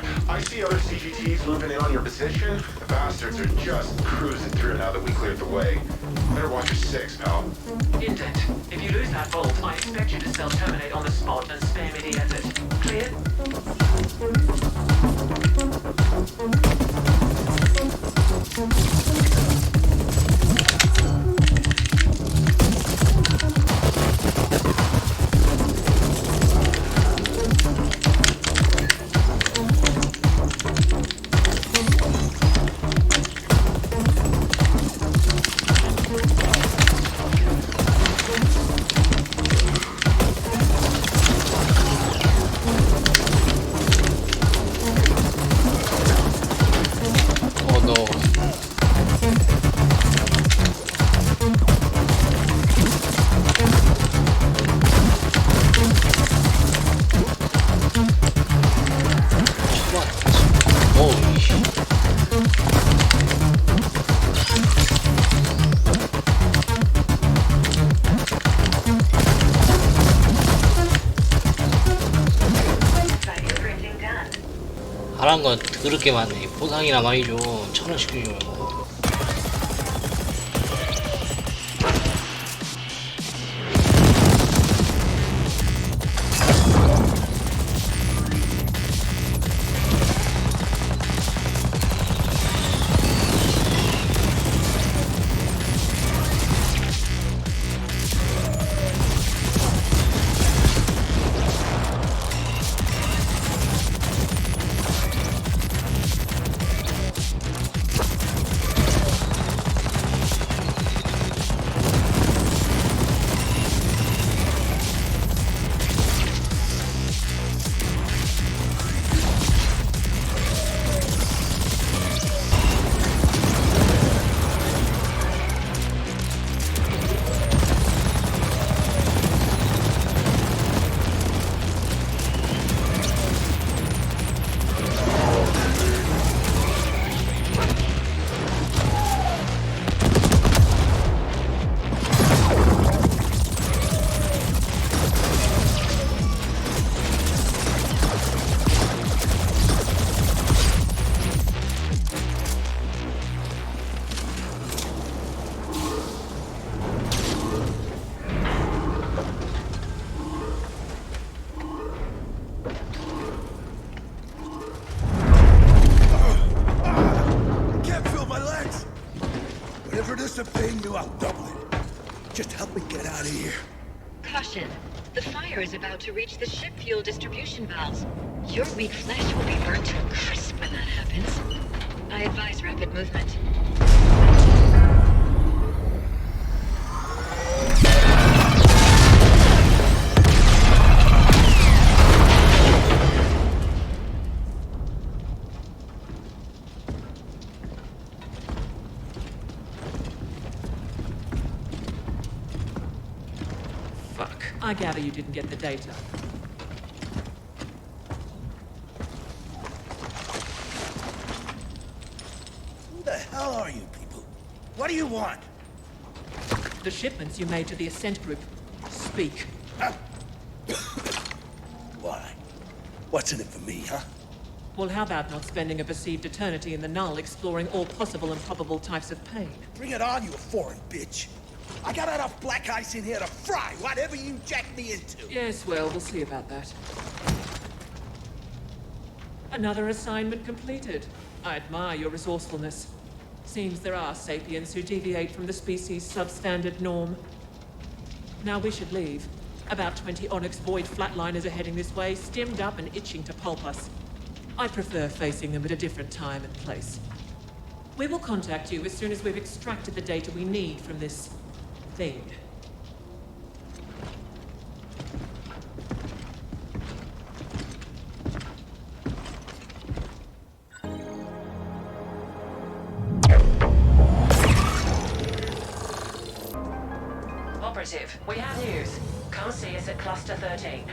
there. I see other CGTs moving in on your position. The bastards are just cruising through now that we cleared the way. Better watch your six, pal. Indent. If you lose that vault, I expect you to self-terminate on the spot and spare me the effort. Clear? 바란 건 그렇게 많네. 보상이나 많이 줘. 1,000원씩 주려고. Caution. The fire is about to reach the ship fuel distribution valves. Your weak flesh will be burnt to a crisp when that happens. I advise rapid movement. I gather you didn't get the data. Who the hell are you people? What do you want? The shipments you made to the Ascent group. Speak. Huh? Why? What's in it for me, huh? Well, how about not spending a perceived eternity in the Null exploring all possible and probable types of pain? Bring it on, you foreign bitch! I got enough black ice in here to fry whatever you jack me into! Yes, well, we'll see about that. Another assignment completed. I admire your resourcefulness. Seems there are sapiens who deviate from the species' substandard norm. Now we should leave. About 20 Onyx Void flatliners are heading this way, stemmed up and itching to pulp us. I prefer facing them at a different time and place. We will contact you as soon as we've extracted the data we need from this thing. Operative, we have news. Come see us at Cluster 13.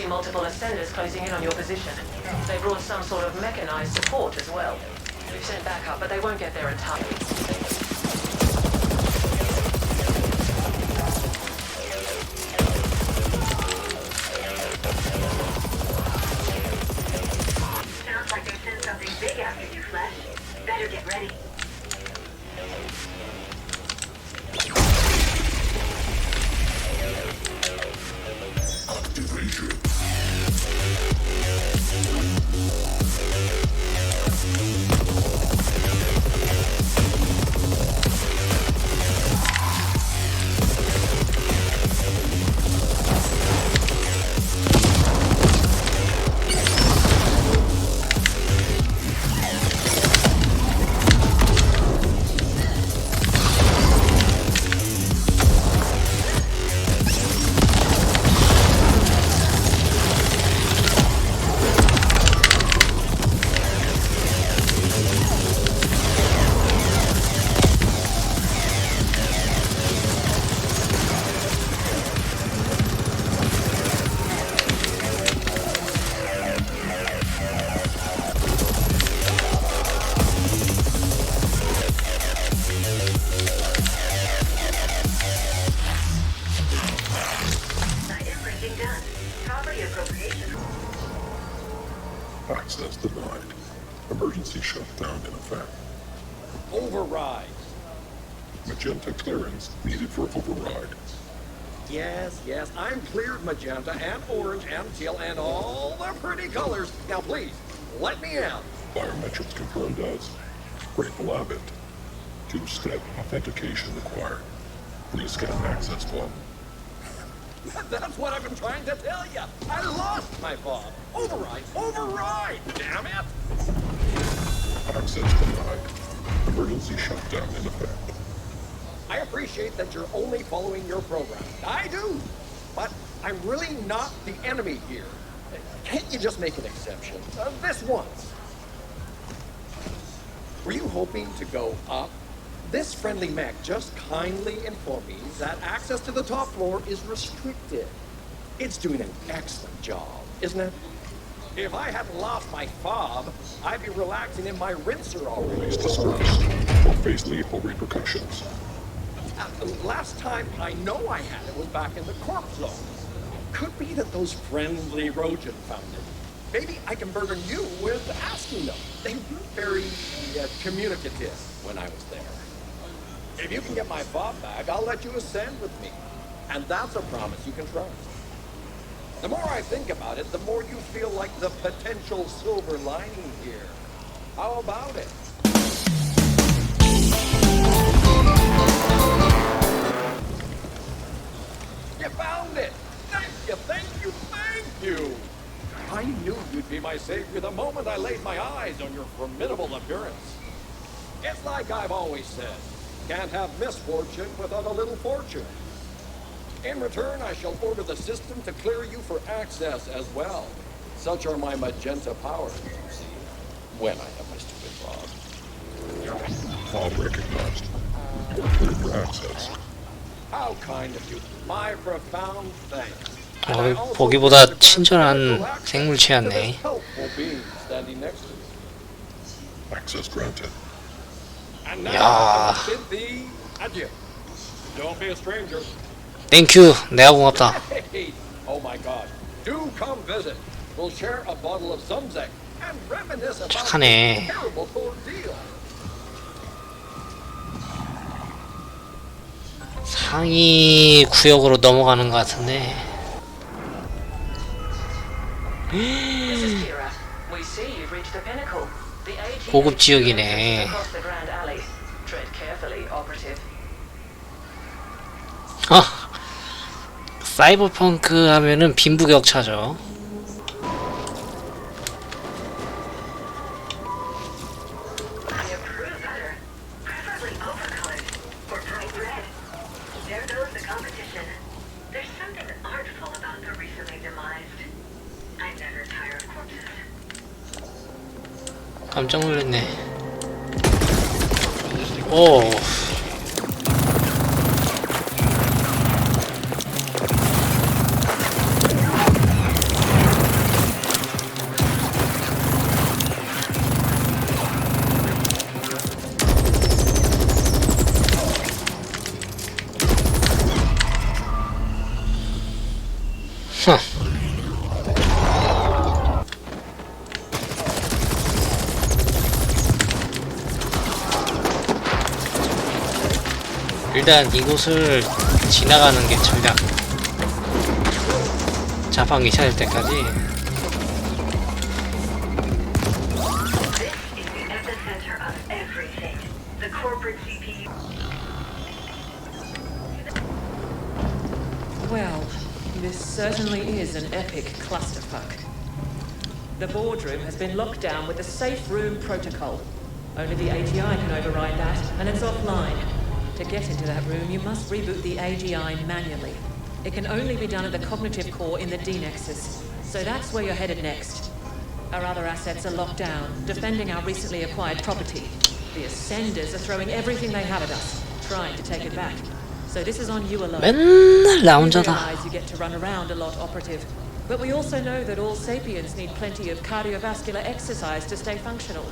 see multiple ascenders closing in on your position. They brought some sort of mechanized support as well. We've sent backup, but they won't get there in time. Sounds like they sent something big after you, Flash. Better get ready. Activation. Access denied. Emergency shutdown in effect. Override. Magenta clearance needed for override. Yes, I'm cleared magenta and orange and teal and all the pretty colors. Now please, let me out. Biometrics confirmed as Grateful Abbott. Two-step authentication required. Please scan access fob. That's what I've been trying to tell you. I lost my fob. Override, damn it. Access denied. Emergency shutdown in effect. I appreciate that you're only following your program. I do. But I'm really not the enemy here. Can't you just make an exception? This once. Were you hoping to go up? This friendly mech just kindly informed me that access to the top floor is restricted. It's doing an excellent job, isn't it? If I hadn't lost my fob, I'd be relaxing in my rinser already. Please disperse or face lethal repercussions. Last time I know I had it was back in the corpse zone. Could be that those friendly Rojan found it. Maybe I can burden you with asking them. They were very communicative when I was there. If you can get my fob back, I'll let you ascend with me. And that's a promise you can trust. The more I think about it, the more you feel like the potential silver lining here. How about it? You found it! Thank you! I knew you'd be my savior the moment I laid my eyes on your formidable appearance. It's like I've always said, can't have misfortune without a little fortune. In return, I shall order the system to clear you for access as well. Such are my magenta powers, you see, when I have my stupid fob. Fob recognized. You are cleared for access. How kind of you. My profound thanks. 보기보다 친절한 생물체였네. Access granted. 야, Adieu. Don't be a stranger. 땡큐. 내가 고맙다. Hey, oh my God. Do come visit. We'll share a bottle of Zumzek and reminisce about 착하네. the terrible ordeal. 상위 구역으로 넘어가는 것 같은데. This is Kira. We see you've reached the pinnacle. The AG 고급 지역이네. across the Grand Alley. Tread carefully, operative. 사이버펑크 하면은 빈부격차죠. I approve better. Preferably overcolored or bright red. There goes the competition. There's something artful about the recently demised. I never tire of corpses. 깜짝 놀랐네. 오. 일단 이곳을 지나가는 게 전략. 자판기 찾을 때까지. This is the epicenter of everything. The corporate CPU. Well, this certainly is an epic clusterfuck. The boardroom has been locked down with the safe room protocol. Only the AGI can override that, and it's offline. To get into that room, you must reboot the AGI manually. It can only be done at the cognitive core in the D-Nexus, so that's where you're headed next. Our other assets are locked down, defending our recently acquired property. The Ascenders are throwing everything they have at us, trying to take it back. So this is on you alone. 맨날 나 We 혼자다. realize you get to run around a lot, Operative. But we also know that all sapiens need plenty of cardiovascular exercise to stay functional.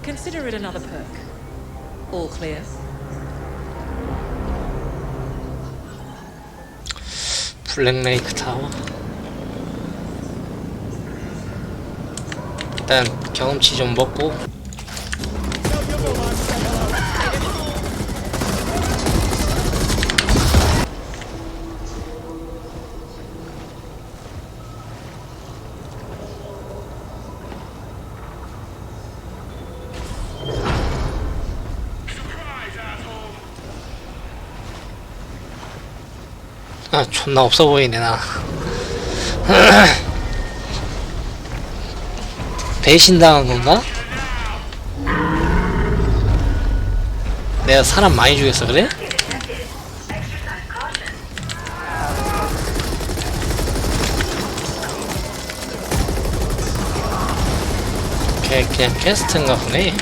Consider it another perk. All clear? 블랙레이크 타워. 일단 경험치 좀 먹고. 아, 존나 없어 보이네 나. 배신당한 건가? 내가 사람 많이 죽였어 그래? Exercise caution. 걔 그냥 캐스트인가 보네.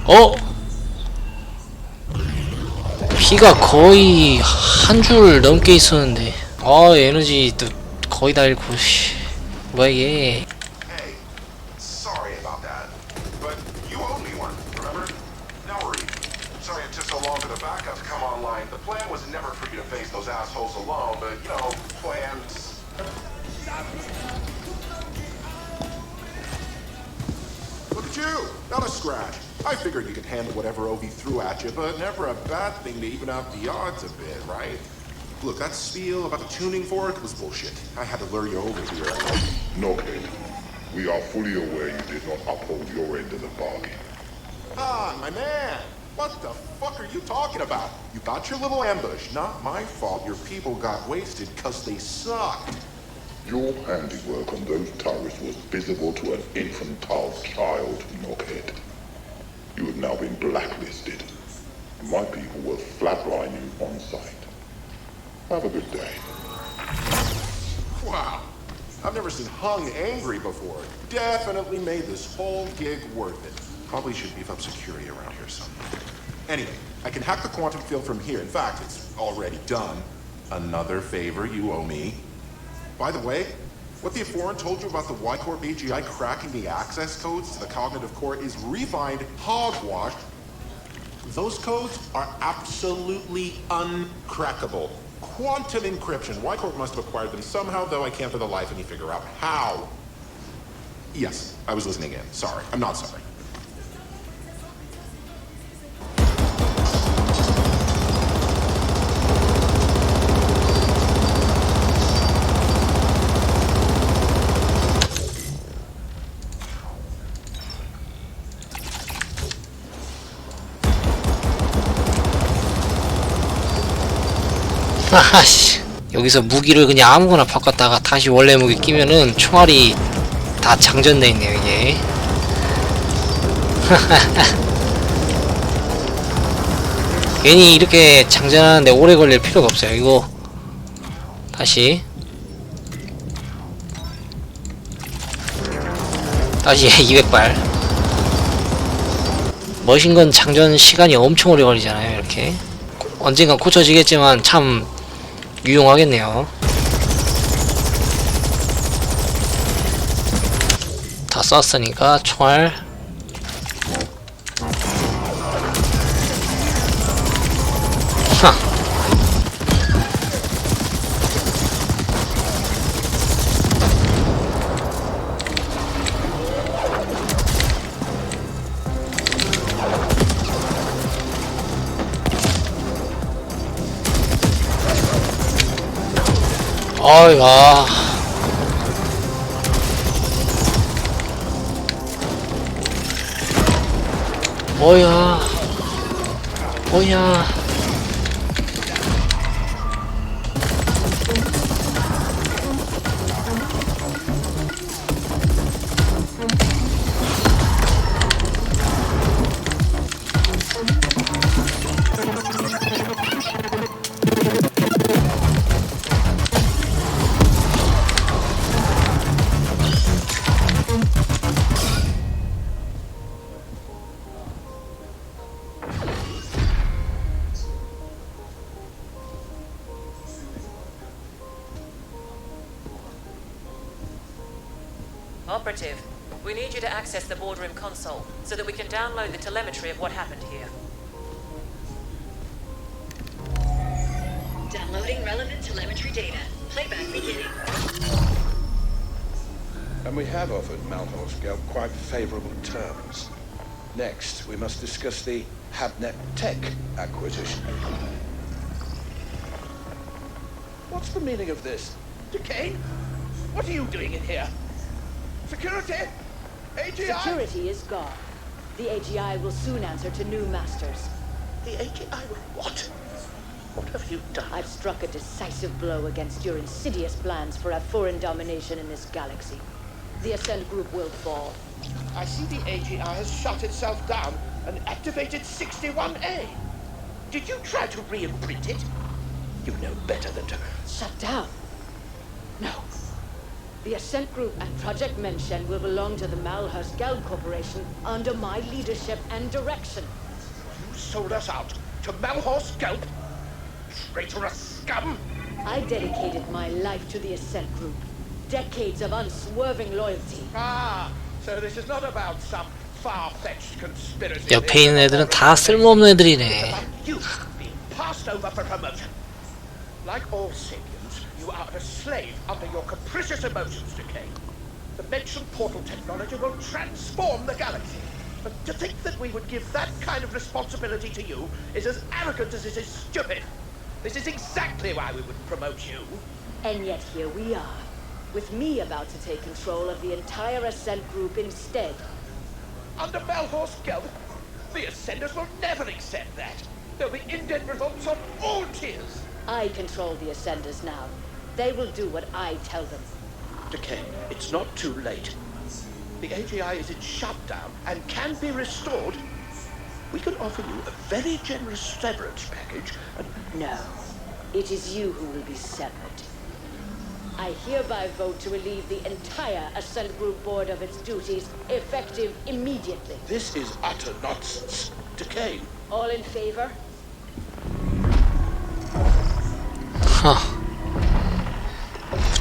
어? 피가 거의 한 줄 넘게 있었는데 아 에너지 또 거의 다 잃고 씨 뭐야 이게. Hey, sorry about that. But you owed me one, remember? Now worry. Sorry it took so long for the backup to come online. The plan was never for you to face those assholes alone, but you know, plans. Look at you! Not a scratch. I figured you could handle whatever OV threw at you, but never a bad thing to even out the odds a bit, right? Look, that spiel about the tuning fork was bullshit. I had to lure you over here. No, kid. We are fully aware you did not uphold your end of the bargain. Ah, my man! What the fuck are you talking about? You got your little ambush. Not my fault your people got wasted because they sucked. Your handiwork on those turrets was visible to an infantile child, Knockhead. You have now been blacklisted. My people will flatline you on sight. Have a good day. Wow. I've never seen Hung angry before. Definitely made this whole gig worth it. Probably should beef up security around here somewhere. Anyway, I can hack the quantum field from here. In fact, it's already done. Another favor you owe me. By the way, what the Foreign told you about the Y-Corp AGI cracking the access codes to the cognitive core is refined hogwash. Those codes are absolutely uncrackable. Quantum encryption. Y-Corp must have acquired them somehow, though I can't for the life of me figure out how. Yes, I was listening in. Sorry. I'm not sorry. 아씨 여기서 무기를 그냥 아무거나 바꿨다가 다시 원래 무기 끼면은 총알이 다 장전돼 있네요 이게. 괜히 이렇게 장전하는데 오래 걸릴 필요가 없어요. 이거 다시 200발. 머신건 장전 시간이 엄청 오래 걸리잖아요. 이렇게 언젠간 고쳐지겠지만 참 유용하겠네요. 다 쐈으니까 총알. 하. 어이가 뭐야 뭐야. Operative, we need you to access the boardroom console so that we can download the telemetry of what happened here. Downloading relevant telemetry data. Playback beginning. And we have offered Malhor's Gelb quite favorable terms. Next, we must discuss the Habnet Tech acquisition. What's the meaning of this? Decane? What are you doing in here? Security? AGI? Security is gone. The AGI will soon answer to new masters. The AGI will what? What have you done? I've struck a decisive blow against your insidious plans for a foreign domination in this galaxy. The Ascent group will fall. I see the AGI has shut itself down and activated 61A. Did you try to re-imprint it? You know better than to... Shut down? No. The Ascent group and Project Menshen will belong to the Malhurst Gelb Corporation under my leadership and direction. You sold us out to Malhorst Gelb? Traitorous scum! I dedicated my life to the Ascent group. Decades of unswerving loyalty. Ah, so this is not about some far-fetched conspiracy. 옆에 있는 애들은 다 쓸모없는 애들이네. About you being passed over for promotion. Like all sapiens, you are a slave under your capricious emotions, Decay. The Mention portal technology will transform the galaxy. But to think that we would give that kind of responsibility to you is as arrogant as it is stupid. This is exactly why we would promote you. And yet here we are, with me about to take control of the entire Ascent group instead. Under Malhorst Gelb, the Ascenders will never accept that. There'll be indent results on all tiers. I control the Ascenders now. They will do what I tell them. Decay, it's not too late. The AGI is in shutdown and can be restored. We can offer you a very generous severance package and... No, it is you who will be severed. I hereby vote to relieve the entire Ascent Group board of its duties, effective immediately. This is utter nonsense. Decay. All in favor? 하.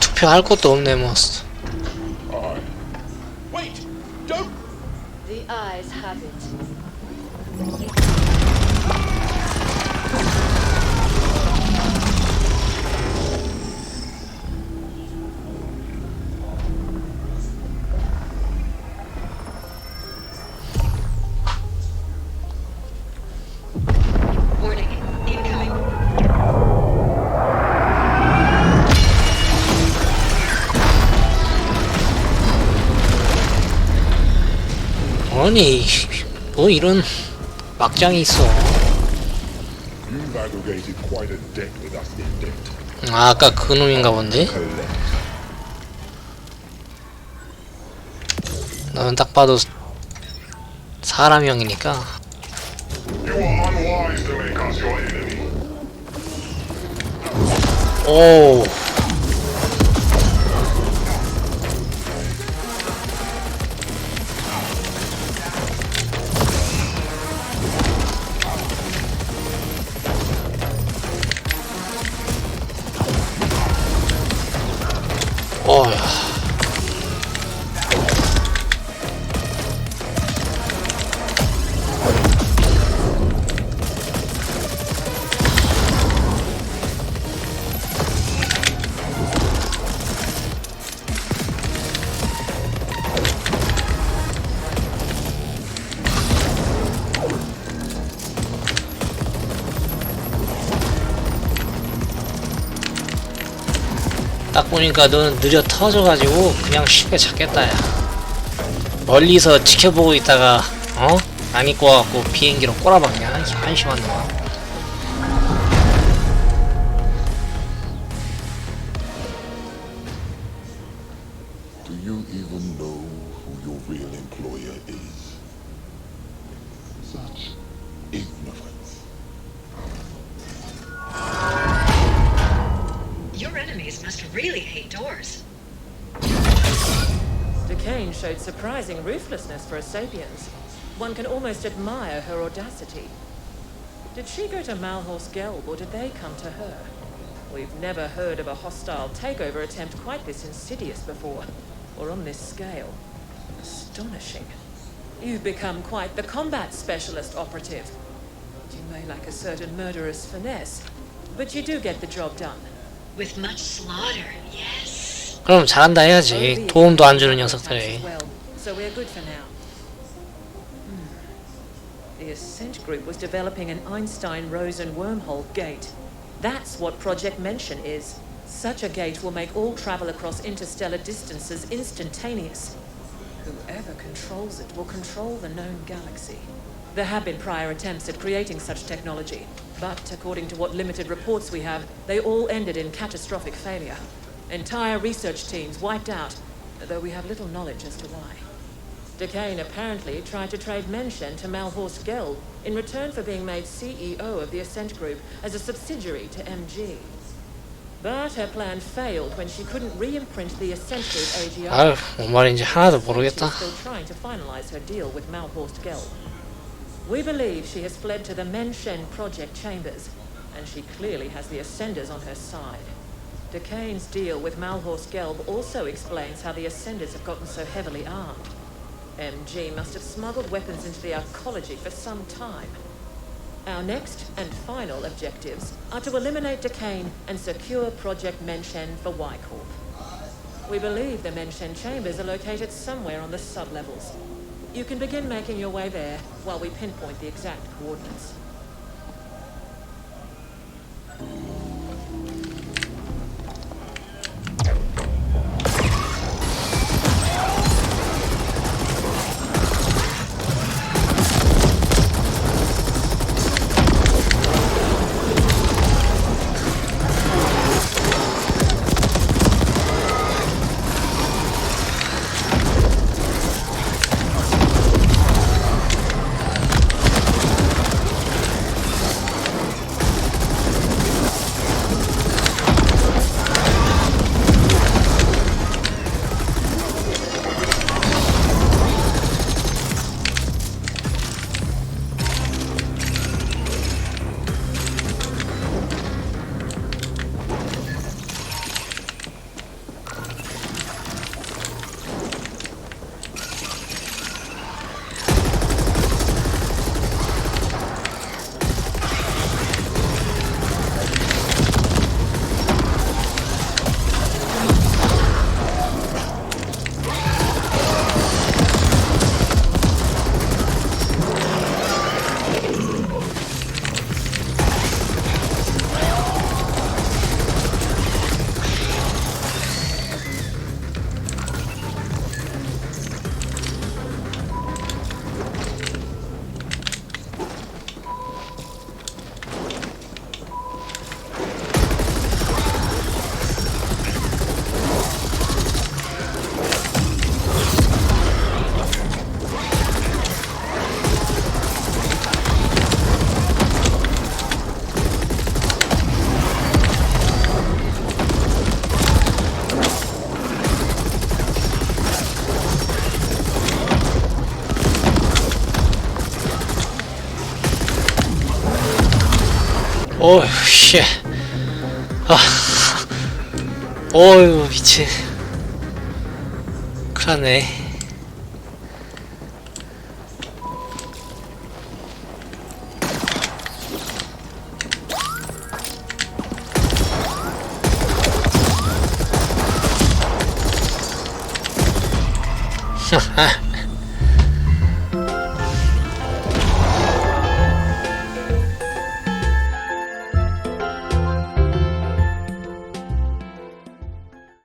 투표할 것도 없네 뭐. Aye. Wait! Don't... The eyes have it. Warning. Incoming. 아니 뭐 이런 막장이 있어. You've aggregated quite a debt with us in debt. 아, 아까 그 놈인가 본데? Collect. 너는 딱 봐도 사람형이니까. You are unwise to make us your enemy. 오 어야. 딱 보니까 너는 느려 터져가지고 그냥 쉽게 잡겠다 야. 멀리서 지켜보고 있다가 안 입고 와갖고 비행기로 꼬라박냐 한심한 놈아. Do you even know who your real employer is? Such ignorance. Your enemies must really hate doors. Decane showed surprising ruthlessness for a sapiens. One can almost admire her audacity. Did she go to Malhorst Gelb, or did they come to her? We've never heard of a hostile takeover attempt quite this insidious before, or on this scale. Astonishing. You've become quite the combat specialist operative. You may lack a certain murderous finesse, but you do get the job done. With much slaughter, yes. 그럼 잘한다 해야지. 도움도 안 주는 녀석들이. Well, so we're good for now. The Ascent group was developing an Einstein-Rosen wormhole gate. That's what Project Mention is. Such a gate will make all travel across interstellar distances instantaneous. Whoever controls it will control the known galaxy. There have been prior attempts at creating such technology, but according to what limited reports we have, they all ended in catastrophic failure. Entire research teams wiped out, though we have little knowledge as to why. Decane apparently tried to trade Mention to Malhorst Gelb in return for being made CEO of the Ascent Group as a subsidiary to MG. But her plan failed when she couldn't re-imprint the Ascent Group AGI. 아유, 뭔 말인지 하나도 모르겠다. She's still trying to finalize her deal with Malhorst Gelb. We believe she has fled to the Mention project chambers, and she clearly has the Ascenders on her side. Decane's deal with Malhorst Gelb also explains how the Ascenders have gotten so heavily armed. MG must have smuggled weapons into the arcology for some time. Our next and final objectives are to eliminate Decane and secure Project Mention for Y-Corp. We believe the Mention chambers are located somewhere on the sub-levels. You can begin making your way there while we pinpoint the exact coordinates. 어휴 씨. 어휴 미친. 착하네. 하하.